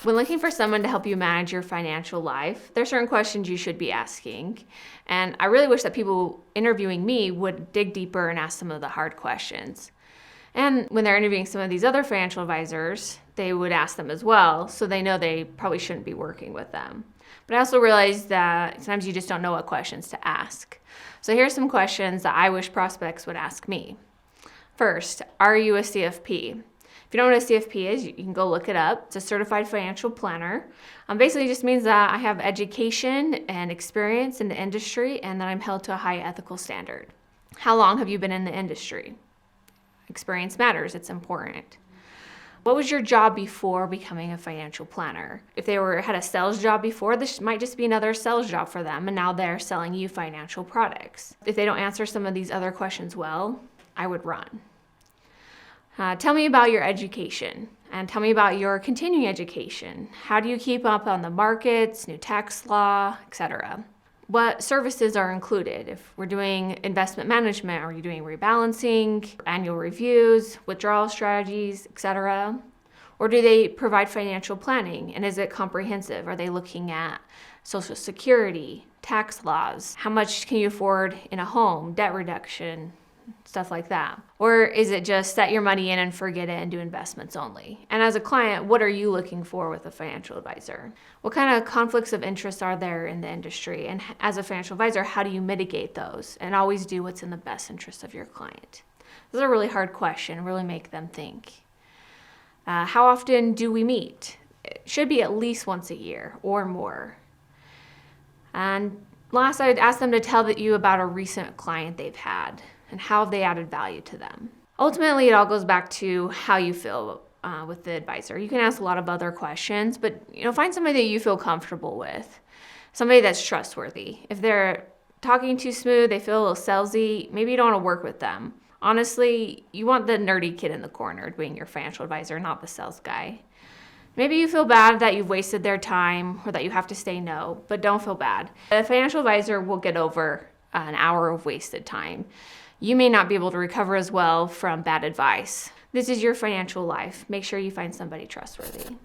When looking for someone to help you manage your financial life, there are certain questions you should be asking. And I really wish that people interviewing me would dig deeper and ask some of the hard questions. And when they're interviewing some of these other financial advisors, they would ask them as well, so they know they probably shouldn't be working with them. But I also realized that sometimes you just don't know what questions to ask. So here's some questions that I wish prospects would ask me. First, are you a CFP? If you don't know what a CFP is, you can go look it up. It's a certified financial planner. Basically, it just means that I have education and experience in the industry and that I'm held to a high ethical standard. How long have you been in the industry? Experience matters, it's important. What was your job before becoming a financial planner? If they had a sales job before, this might just be another sales job for them, and now they're selling you financial products. If they don't answer some of these other questions well, I would run. Tell me about your education, and tell me about your continuing education. How do you keep up on the markets, new tax law, etc.? What services are included? If we're doing investment management, are you doing rebalancing, annual reviews, withdrawal strategies, etc.? Or do they provide financial planning, and is it comprehensive? Are they looking at Social Security, tax laws? How much can you afford in a home, debt reduction, stuff like that? Or is it just set your money in and forget it and do investments only? And as a client, what are you looking for with a financial advisor? What kind of conflicts of interest are there in the industry? And as a financial advisor, how do you mitigate those and always do what's in the best interest of your client? This is a really hard question, really make them think. How often do we meet? It should be at least once a year or more. And last, I'd ask them to tell you about a recent client they've had and how have they added value to them. Ultimately, it all goes back to how you feel with the advisor. You can ask a lot of other questions, but find somebody that you feel comfortable with, somebody that's trustworthy. If they're talking too smooth, they feel a little salesy, maybe you don't want to work with them. Honestly, you want the nerdy kid in the corner being your financial advisor, not the sales guy. Maybe you feel bad that you've wasted their time or that you have to say no, but don't feel bad. A financial advisor will get over an hour of wasted time. You may not be able to recover as well from bad advice. This is your financial life. Make sure you find somebody trustworthy.